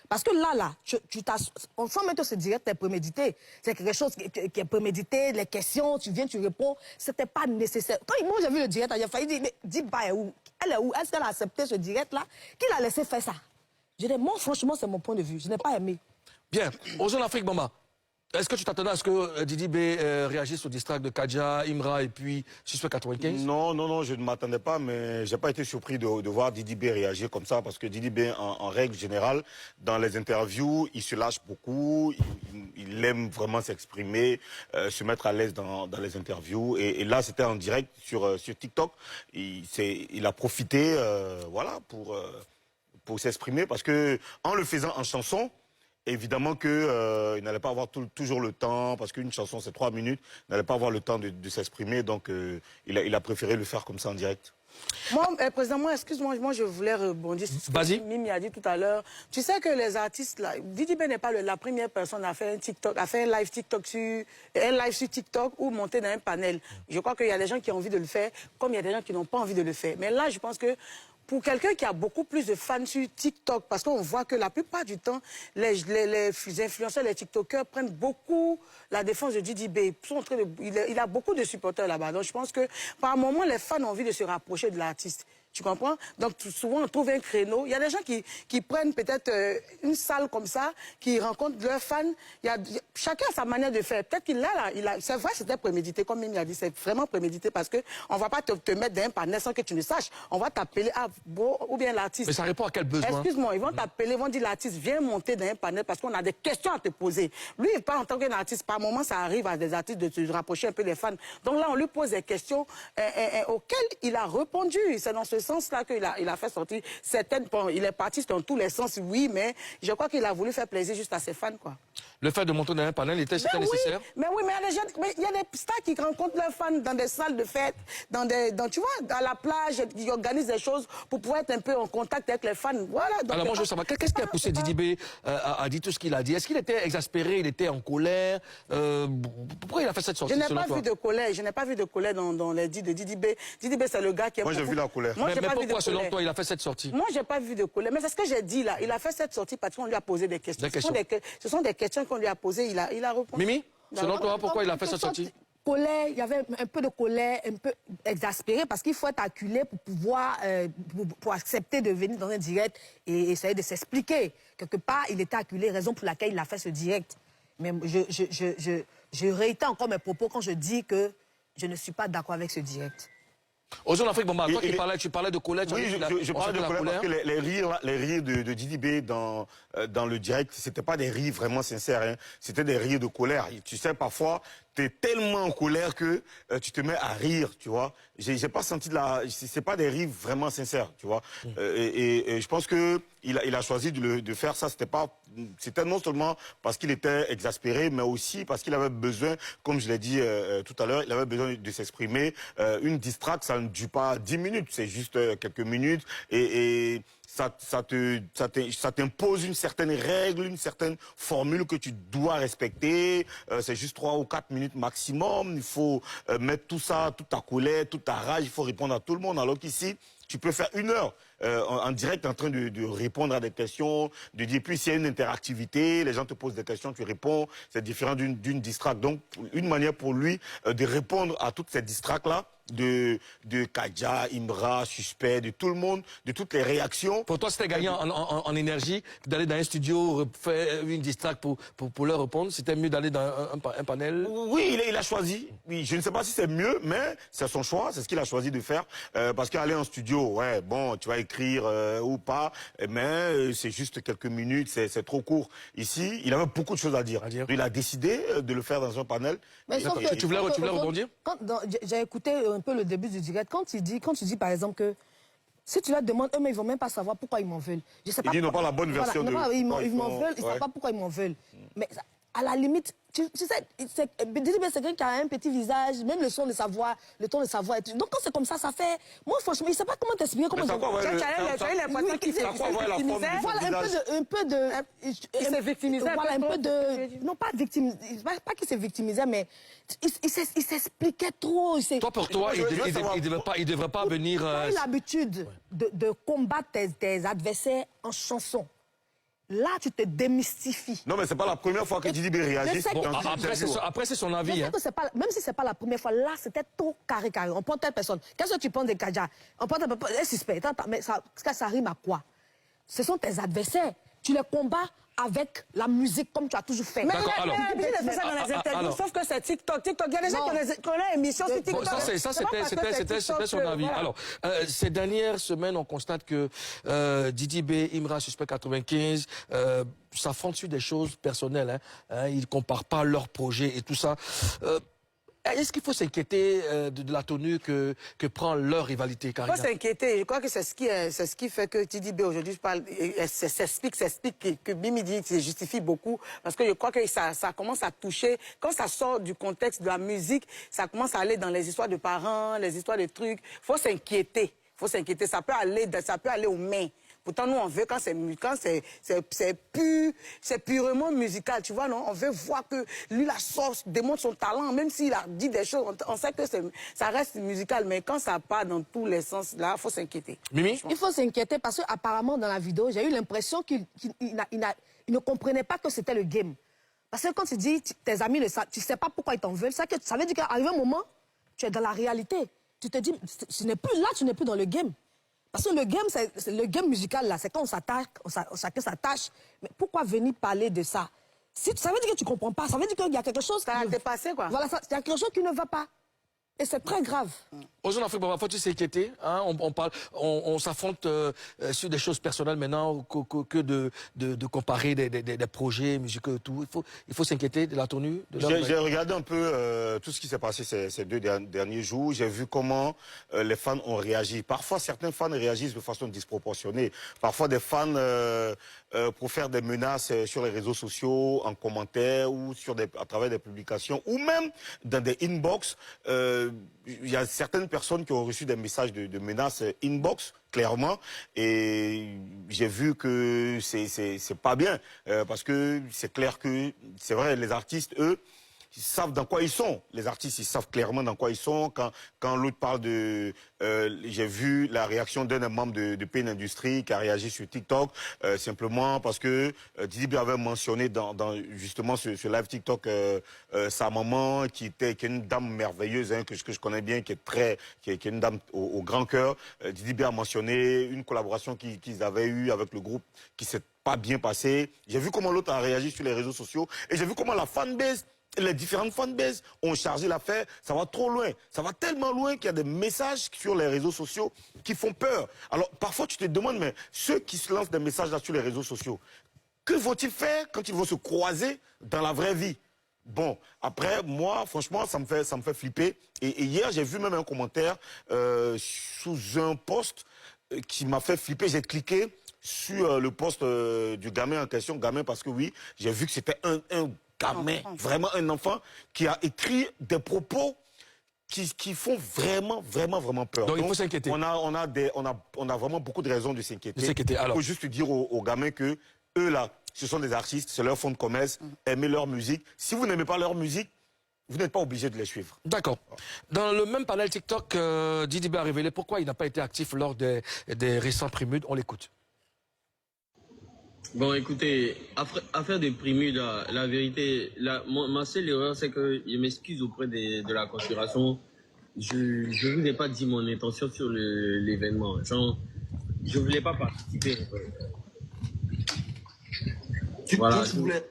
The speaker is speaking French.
Parce que là, on sent même que ce direct est prémédité. C'est quelque chose qui est prémédité, les questions, tu viens, tu réponds. C'était pas nécessaire. Quand moi j'ai vu le direct, j'ai failli dire, mais Diba est où? Elle est où? Est-ce qu'elle a accepté ce direct-là? Qui l'a laissé faire ça? Je dis, moi, franchement, c'est mon point de vue. Je n'ai pas aimé. Bien. Ozone Afrique, Bamba. Est-ce que tu t'attendais à ce que Didi B réagisse au distract de Kadja, Imra et puis Suspect 95? Non, je ne m'attendais pas, mais je n'ai pas été surpris de voir Didi B réagir comme ça, parce que Didi B, en règle générale, dans les interviews, il se lâche beaucoup, il aime vraiment s'exprimer, se mettre à l'aise dans les interviews. Et là, c'était en direct sur TikTok. Il a profité voilà, pour s'exprimer, parce que en le faisant en chanson, évidemment qu'il n'allait pas avoir toujours le temps, parce qu'une chanson c'est 3 minutes, il n'allait pas avoir le temps de s'exprimer, donc il a préféré le faire comme ça en direct. Moi, président, excuse-moi, moi je voulais rebondir sur ce que Mimi a dit tout à l'heure. Tu sais que les artistes, là, Didi B n'est pas la première personne à faire un live sur TikTok ou monter dans un panel. Je crois qu'il y a des gens qui ont envie de le faire, comme il y a des gens qui n'ont pas envie de le faire. Mais là, je pense que pour quelqu'un qui a beaucoup plus de fans sur TikTok, parce qu'on voit que la plupart du temps, les influenceurs, les TikTokers prennent beaucoup la défense de Didi B. Il a beaucoup de supporters là-bas. Donc je pense que par moment, les fans ont envie de se rapprocher de l'artiste. Tu comprends? Donc souvent, on trouve un créneau. Il y a des gens qui prennent peut-être une salle comme ça, qui rencontrent leurs fans. Chacun a sa manière de faire. Peut-être c'est vrai, c'était prémédité, comme Mimi a dit, c'est vraiment prémédité parce qu'on ne va pas te mettre dans un panel sans que tu ne saches. On va t'appeler, ou bien l'artiste. Mais ça répond à quel besoin? Excuse-moi, ils vont t'appeler, ils vont dire l'artiste, viens monter dans un panel parce qu'on a des questions à te poser. Lui, il parle en tant qu'artiste. Par moment, ça arrive à des artistes de se rapprocher un peu des fans. Donc là, on lui pose des questions auxquelles il a répondu. C'est dans ce sens-là qu'il a fait sortir certaines... Bon, il est parti dans tous les sens, oui, mais je crois qu'il a voulu faire plaisir juste à ses fans, quoi. Le fait de monter dans un panel était nécessaire? Mais oui, mais il y a des stars qui rencontrent leurs fans dans des salles de fête, tu vois, à la plage, ils organisent des choses pour pouvoir être un peu en contact avec les fans. Voilà. Alors moi, je veux savoir, qu'est-ce qui a poussé Didi B à dire tout ce qu'il a dit? Est-ce qu'il était exaspéré, il était en colère? Pourquoi il a fait cette sortie? Je n'ai pas vu de colère, dans les dits de Didi B. Didi B, c'est le gars qui... Moi, j'ai vu la colère. Mais pourquoi, selon toi, il a fait cette sortie? Moi, j'ai pas vu de colère. Mais c'est ce que j'ai dit là. Il a fait cette sortie parce qu'on lui a posé des questions. Ce sont des questions qu'on lui a posées. Il a répondu. Mimi, selon toi, pourquoi il a fait cette sortie? Colère, il y avait un peu de colère, un peu exaspéré, parce qu'il faut être acculé pour pouvoir, pour accepter de venir dans un direct et essayer de s'expliquer. Quelque part, il était acculé, raison pour laquelle il a fait ce direct. Mais je réitère encore mes propos quand je dis que je ne suis pas d'accord avec ce direct. Ozone Afrique, Bamba, toi tu parlais de colère. Oui, je parlais de colère parce que les rires de Didi B dans le direct, c'était pas des rires vraiment sincères, hein. C'était des rires de colère. Tu sais, parfois, tu es tellement en colère que tu te mets à rire, tu vois. J'ai pas senti c'est pas des rires vraiment sincères, tu vois. Et je pense que il a choisi de faire ça. C'était non seulement parce qu'il était exaspéré, mais aussi parce qu'il avait besoin, comme je l'ai dit tout à l'heure, il avait besoin de s'exprimer. Une distract, ça ne dure pas 10 minutes, c'est juste quelques minutes. Et ça t'impose une certaine règle, une certaine formule que tu dois respecter. C'est juste 3 ou 4 minutes maximum. Il faut mettre tout ça, toute ta colère, toute ta rage. Il faut répondre à tout le monde. Alors qu'ici, tu peux faire 1 heure en direct en train de répondre à des questions, de dire, puis s'il y a une interactivité, les gens te posent des questions, tu réponds. C'est différent d'une distract. Donc, une manière pour lui de répondre à toutes ces distracts-là, de Kadja, Imra, Suspect, de tout le monde, de toutes les réactions. Pour toi, c'était gagnant en énergie d'aller dans un studio, faire une distract pour leur répondre? C'était mieux d'aller dans un panel? Oui, il a choisi. Oui, je ne sais pas si c'est mieux, mais c'est son choix, c'est ce qu'il a choisi de faire. Parce qu'aller en studio, ouais, bon, tu vas écrire ou pas, mais c'est juste quelques minutes, c'est trop court. Ici, il avait beaucoup de choses à dire. Il a décidé de le faire dans un panel. Mais tu voulais rebondir? J'ai écouté un peu le début du direct. Quand tu dis par exemple que si tu leur demandes, eux, mais ils vont même pas savoir pourquoi ils m'en veulent. Je sais pas. Ils n'ont pas la bonne version de... Ils m'en veulent, ils savent pas pourquoi ils m'en veulent. Mais à la limite, tu sais, c'est quelqu'un qui a un petit visage, même le son de sa voix, le ton de sa voix. Donc quand c'est comme ça fait... Moi, franchement, je sais pas comment t'expliquer. Comment un peu de... Il s'est victimisé. Voilà, un peu de... Non, pas victimisé. Pas qu'il s'est victimisé, mais il s'expliquait trop. Toi, pour toi, il devrait pas venir... Tu as l'habitude de combattre tes adversaires en chanson. là, tu te démystifies. Non, mais c'est pas la première fois que Didi B réagit. Bon, après, c'est son avis. Hein. Même si c'est pas la première fois, là, c'était trop carré. On prend telle personne. Qu'est-ce que tu penses de Kadja? On prend un suspect. Mais ça rime à quoi? Ce sont tes adversaires. Tu les combats avec la musique comme tu as toujours fait. Mais il a l'habitude de faire ça dans les interviews, sauf que c'est TikTok. TikTok, il y a des gens qui ont une émission sur TikTok. Ça, c'était son avis. Voilà. Alors, ces dernières semaines, on constate que Didi B, Imra, Suspect 95, s'affrontent sur des choses personnelles. Hein. Ils ne comparent pas leurs projets et tout ça. Est-ce qu'il faut s'inquiéter de la tenue que prend leur rivalité, Karina? Il faut s'inquiéter. Je crois que c'est ce qui fait que Didi B aujourd'hui s'explique que Mimi dit que ça justifie beaucoup. Parce que je crois que ça commence à toucher. Quand ça sort du contexte de la musique, ça commence à aller dans les histoires de parents, les histoires de trucs. Il faut s'inquiéter. Ça peut aller aux mains. Pourtant, nous, on veut, quand c'est purement musical, tu vois, non? On veut voir que lui, la sauce démontre son talent, même s'il a dit des choses, on sait que ça reste musical, mais quand ça part dans tous les sens, là, il faut s'inquiéter. Mimi? Il faut s'inquiéter parce qu'apparemment, dans la vidéo, j'ai eu l'impression qu'il ne comprenait pas que c'était le game. Parce que quand tu dis, tes amis, tu ne sais pas pourquoi ils t'en veulent, ça veut dire qu'à un moment, tu es dans la réalité. Tu te dis, tu n'es plus dans le game. Parce que le game musical, là, c'est quand on s'attaque, chacun s'attache. Mais pourquoi venir parler de ça? Ça veut dire que tu ne comprends pas. Ça veut dire qu'il y a quelque chose... Ça a dépassé, quoi. Voilà, il y a quelque chose qui ne va pas. Et c'est très grave. Aux Afrique, faut-il s'inquiéter? Hein? On s'affronte sur des choses personnelles maintenant que de comparer des projets musicaux et tout. Il faut s'inquiéter de la tenue. J'ai regardé un peu tout ce qui s'est passé ces 2 derniers jours. J'ai vu comment les fans ont réagi. Parfois, certains fans réagissent de façon disproportionnée. Parfois, des fans pour faire des menaces sur les réseaux sociaux, en commentaire ou à travers des publications, ou même dans des inbox. Il y a certaines personnes qui ont reçu des messages de menaces inbox, clairement, et j'ai vu que c'est pas bien, parce que c'est clair que, c'est vrai, les artistes, eux, ils savent dans quoi ils sont. Les artistes, ils savent clairement dans quoi ils sont. Quand l'autre parle de... j'ai vu la réaction d'un membre de Pain Industries qui a réagi sur TikTok, simplement parce que Didi B avait mentionné justement ce live TikTok sa maman, qui est une dame merveilleuse, hein, que je connais bien, qui est une dame au grand cœur. Didi B a mentionné une collaboration qu'ils avaient eue avec le groupe qui s'est pas bien passée. J'ai vu comment l'autre a réagi sur les réseaux sociaux et j'ai vu comment la fanbase... Les différentes fanbases ont chargé l'affaire. Ça va trop loin. Ça va tellement loin qu'il y a des messages sur les réseaux sociaux qui font peur. Alors, parfois, tu te demandes, mais ceux qui se lancent des messages là sur les réseaux sociaux, que vont-ils faire quand ils vont se croiser dans la vraie vie? Bon, après, moi, franchement, ça me fait flipper. Et hier, j'ai vu même un commentaire sous un post qui m'a fait flipper. J'ai cliqué sur le post du gamin en question. Gamin, parce que oui, j'ai vu que c'était un gamin, vraiment un enfant, qui a écrit des propos qui font vraiment peur. Donc il faut s'inquiéter. On a vraiment beaucoup de raisons de s'inquiéter. Il faut juste dire aux gamins que eux là, ce sont des artistes, c'est leur fond de commerce, aimez leur musique. Si vous n'aimez pas leur musique, vous n'êtes pas obligé de les suivre. D'accord. Dans le même panel TikTok, Didi B a révélé pourquoi il n'a pas été actif lors des récents Primudes. On l'écoute. Bon, écoutez, affaire de Primudes, la vérité, ma seule erreur, c'est que je m'excuse auprès de la conspiration. Je ne vous ai pas dit mon intention sur l'événement. Genre, je ne voulais pas participer. Tu voulais